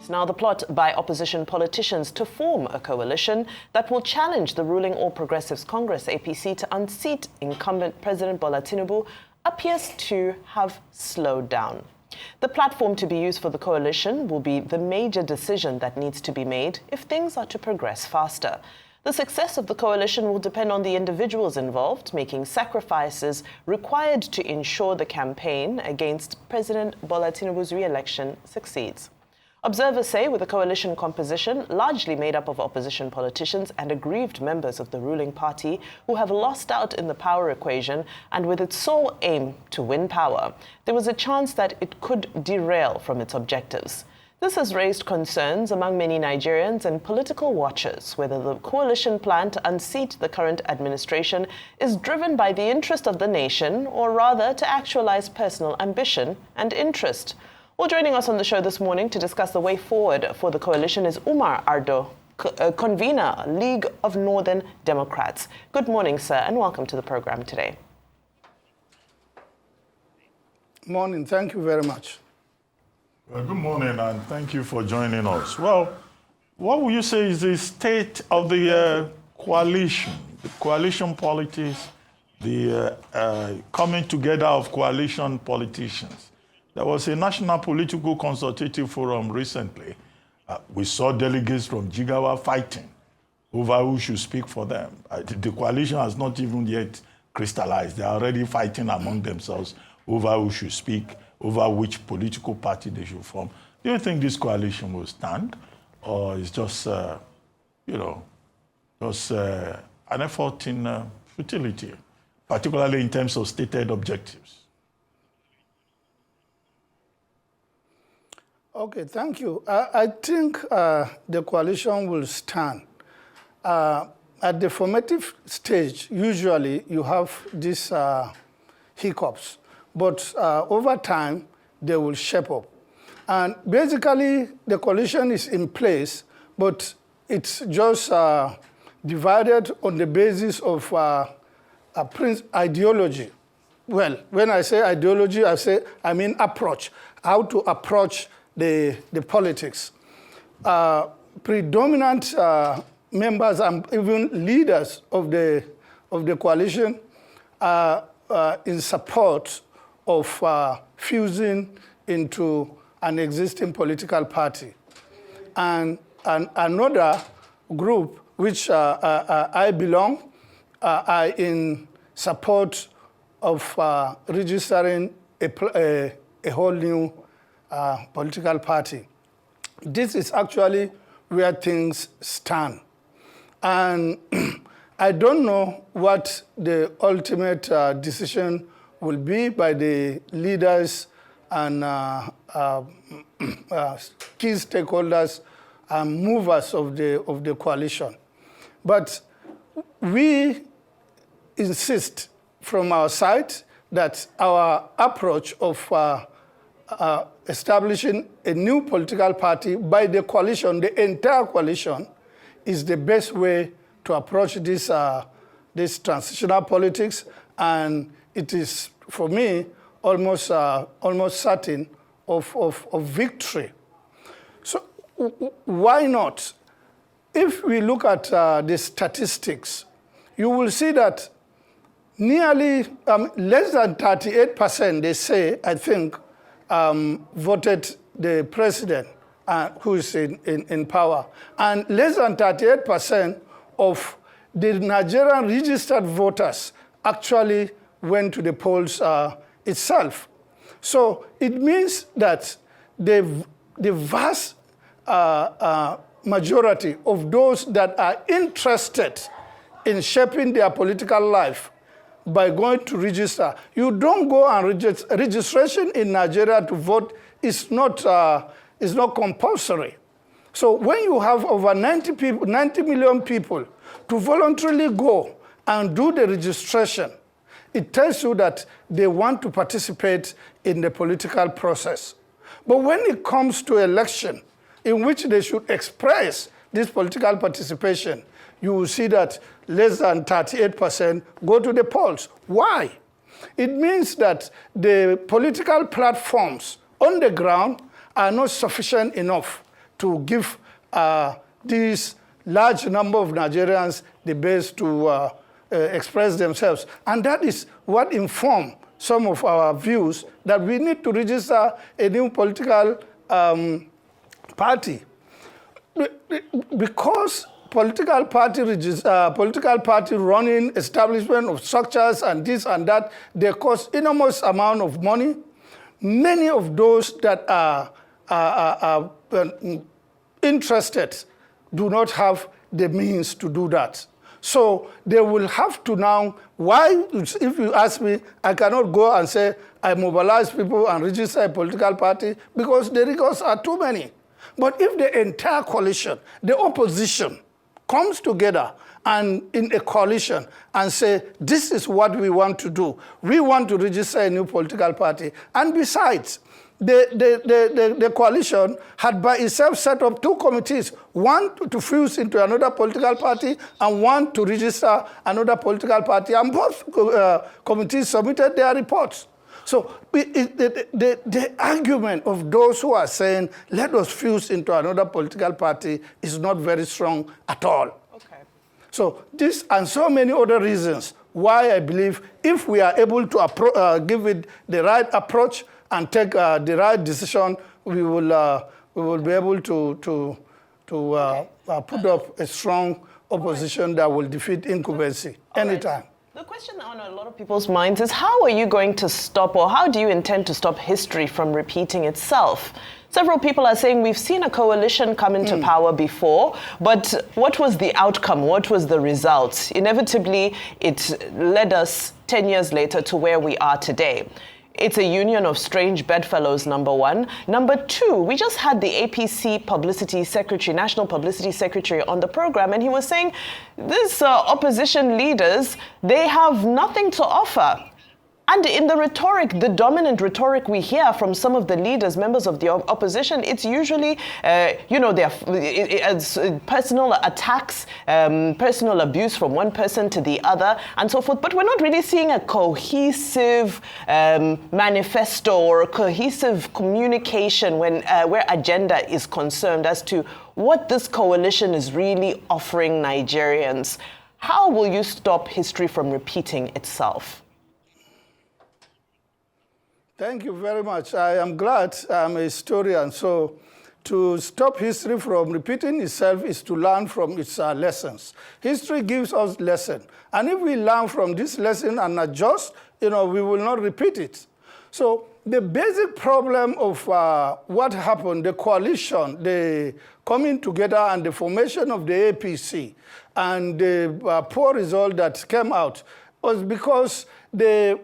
It's now the plot by opposition politicians to form a coalition that will challenge the ruling All Progressives Congress, APC, to unseat incumbent President Bola Tinubu appears to have slowed down. The platform to be used for the coalition will be the major decision that needs to be made if things are to progress faster. The success of the coalition will depend on the individuals involved, making sacrifices required to ensure the campaign against President Bola Tinubu's re-election succeeds. Observers say with a coalition composition largely made up of opposition politicians and aggrieved members of the ruling party who have lost out in the power equation, and with its sole aim to win power, there was a chance that it could derail from its objectives. This has raised concerns among many Nigerians and political watchers whether the coalition plan to unseat the current administration is driven by the interest of the nation or rather to actualize personal ambition and interest. Well, joining us on the show this morning to discuss the way forward for the coalition is Umar Ardo, Convener, League of Northern Democrats. Good morning, sir, and welcome to the program today. Morning. Thank you very much. Well, good morning, and thank you for joining us. Well, what would you say is the state of the coalition politics, the coming together of coalition politicians? There was a National Political Consultative Forum recently. We saw delegates from Jigawa fighting over who should speak for them. The coalition has not even yet crystallized. They are already fighting among themselves over who should speak, over which political party they should form. Do you think this coalition will stand, or is just, an effort in futility, particularly in terms of stated objectives? Okay, thank you. I think the coalition will stand. At the formative stage, usually you have these hiccups, but over time, they will shape up. And basically, the coalition is in place, but it's just divided on the basis of ideology. Well, when I say ideology, I mean approach, how to approach the politics. Predominant members and even leaders of the coalition are in support of fusing into an existing political party. And another group, which I belong, are in support of registering a whole new political party. This is actually where things stand. And I don't know what the ultimate decision will be by the leaders and key stakeholders and movers of the coalition. But we insist from our side that our approach of establishing a new political party by the coalition, the entire coalition, is the best way to approach this transitional politics, and it is, for me, almost certain of victory. So why not? If we look at the statistics, you will see that nearly less than 38%, they say, I think, voted the president who is in power. And less than 38% of the Nigerian registered voters actually went to the polls itself. So it means that the vast majority of those that are interested in shaping their political life by going to register. You don't go and registration in Nigeria to vote is not compulsory. So when you have over 90 million people to voluntarily go and do the registration, it tells you that they want to participate in the political process. But when it comes to election, in which they should express this political participation, you will see that less than 38% go to the polls. Why? It means that the political platforms on the ground are not sufficient enough to give these large number of Nigerians the base to express themselves. And that is what informed some of our views that we need to register a new political party. Because political party running, establishment of structures and this and that, they cost enormous amount of money. Many of those that are interested do not have the means to do that. So they will have to now, if you ask me, I cannot go and say, I mobilize people and register a political party because the rigors are too many. But if the entire coalition, the opposition, comes together and in a coalition and say, this is what we want to do. We want to register a new political party. And besides, the coalition had by itself set up two committees, one to fuse into another political party and one to register another political party. And both committees submitted their reports. So the argument of those who are saying, let us fuse into another political party is not very strong at all. Okay. So this and so many other reasons why I believe if we are able to give it the right approach and take the right decision, we will be able to put up a strong opposition that will defeat incumbency anytime. Right. The question on a lot of people's minds is how are you going to stop, or how do you intend to stop history from repeating itself? Several people are saying we've seen a coalition come into power before, but what was the outcome? What was the result? Inevitably, it led us 10 years later to where we are today. It's a union of strange bedfellows, number one. Number two, we just had the APC publicity secretary, national publicity secretary on the program, and he was saying these opposition leaders, they have nothing to offer. And in the rhetoric, the dominant rhetoric we hear from some of the leaders, members of the opposition, it's usually, personal attacks, personal abuse from one person to the other, and so forth. But we're not really seeing a cohesive manifesto or a cohesive communication where agenda is concerned as to what this coalition is really offering Nigerians. How will you stop history from repeating itself? Thank you very much. I am glad I'm a historian. So to stop history from repeating itself is to learn from its lessons. History gives us lessons. And if we learn from this lesson and adjust, we will not repeat it. So the basic problem of what happened, the coalition, the coming together and the formation of the APC and the poor result that came out was because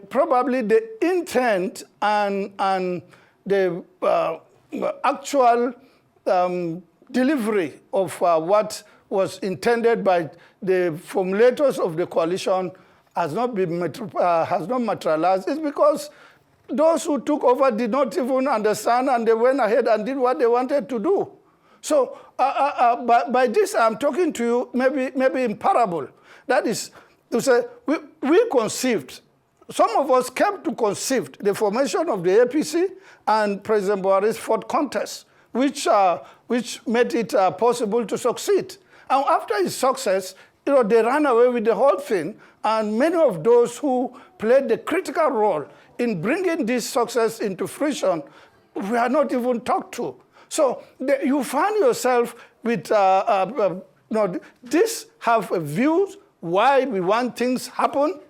probably the intent and the actual delivery of what was intended by the formulators of the coalition has not materialized. It's because those who took over did not even understand, and they went ahead and did what they wanted to do. So by this, I'm talking to you maybe in parable. That is to say, we conceived. Some of us came to conceive the formation of the APC and President Buhari's fourth contest, which made it possible to succeed. And after his success, they ran away with the whole thing, and many of those who played the critical role in bringing this success into fruition were not even talked to. So you find yourself with this have views why we want things happen,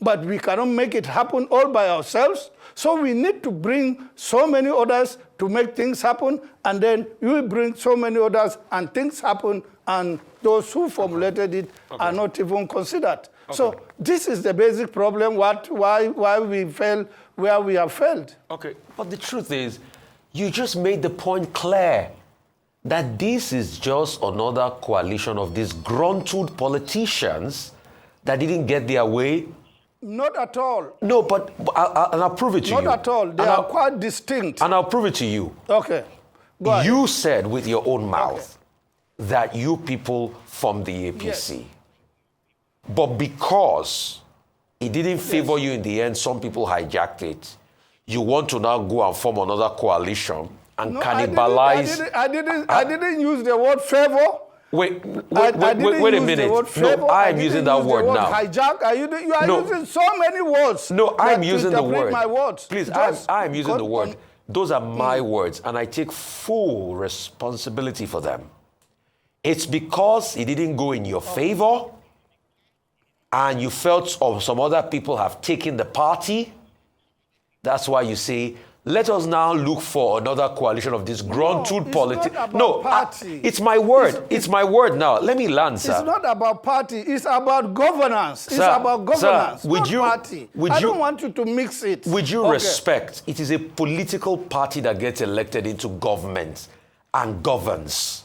but we cannot make it happen all by ourselves. So we need to bring so many others to make things happen, and then you bring so many others and things happen, and those who formulated it are not even considered. Okay. So this is the basic problem, why we fail where we have failed. Okay, but the truth is, you just made the point clear that this is just another coalition of disgruntled politicians that didn't get their way. Not at all. No, but I'll prove it to you. Not at all. They are quite distinct. And I'll prove it to you. Okay. Go ahead. You said with your own mouth that you people formed the APC. Yes. But because it didn't favor you in the end, some people hijacked it. You want to now go and form another coalition and No, cannibalize. I didn't use the word favor. Wait a use minute. The word favor. No, I'm using that word now. Hijack. You are using so many words. No, I'm using the word. My words. Please, I'm using the word. Those are my words, and I take full responsibility for them. It's because it didn't go in your favor, and you felt some other people have taken the party. That's why you say, let us now look for another coalition of this grunt-toed politics. No, it's my word. It's my word now. Let me land, sir. It's not about party. It's about governance. It's about governance, not party. I don't want you to mix it. Would you respect? It is a political party that gets elected into government and governs.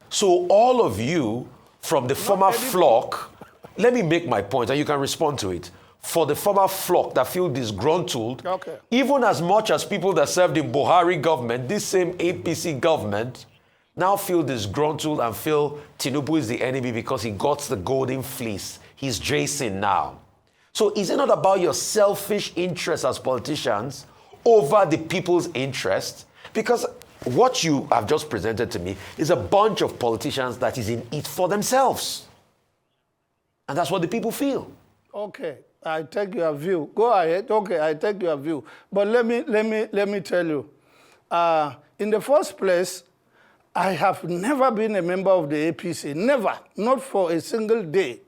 So all of you from the former flock, let me make my point and you can respond to it. For the former flock that feel disgruntled, even as much as people that served in Buhari government, this same APC government, now feel disgruntled and feel Tinubu is the enemy because he got the golden fleece. He's Jason now. So is it not about your selfish interests as politicians over the people's interests? Because what you have just presented to me is a bunch of politicians that is in it for themselves. And that's what the people feel. Okay. I take your view. Go ahead. Okay, I take your view. But let me tell you. In the first place, I have never been a member of the APC. Never. Not for a single day.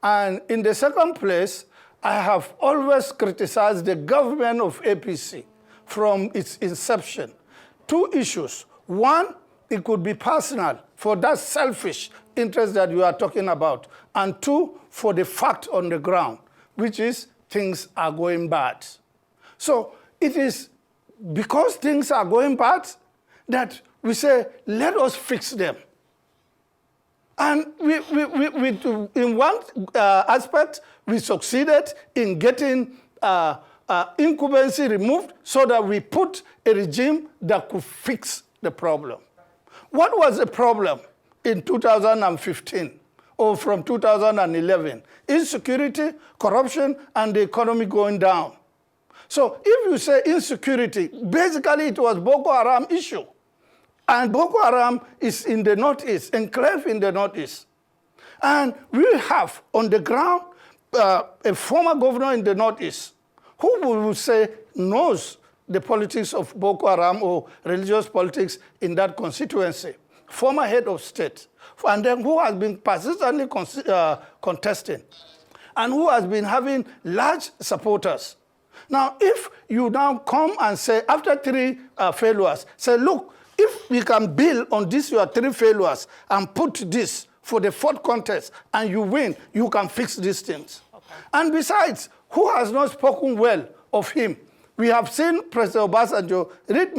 And in the second place, I have always criticized the government of APC from its inception. Two issues. One, it could be personal for that selfish interest that you are talking about. And two, for the fact on the ground, which is things are going bad. So it is because things are going bad that we say, let us fix them. And we in one aspect, we succeeded in getting incumbency removed so that we put a regime that could fix the problem. What was the problem in 2015 or from 2011? Insecurity, corruption, and the economy going down. So if you say insecurity, basically it was Boko Haram issue. And Boko Haram is in the northeast, enclave in the northeast. And we have on the ground a former governor in the northeast who would say knows the politics of Boko Haram or religious politics in that constituency. Former head of state, and then who has been persistently contesting, and who has been having large supporters. Now, if you now come and say, after three failures, say, look, if we can build on this your three failures and put this for the fourth contest and you win, you can fix these things. Okay. And besides, who has not spoken well of him? We have seen President Obasanjo read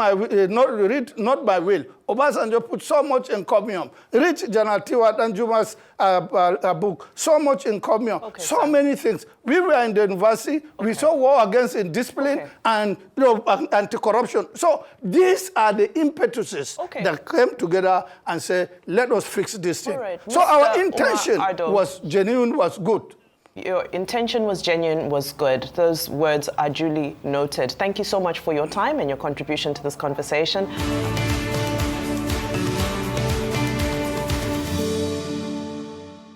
not my will. Obasanjo put so much encomium. Read General Tiwa Danjuma's book, so much encomium, so many things. We were in the university, we saw war against indiscipline and anti-corruption. So these are the impetuses that came together and said, let us fix this thing. Right. So our intention was genuine, was good. Your intention was genuine, was good. Those words are duly noted. Thank you so much for your time and your contribution to this conversation.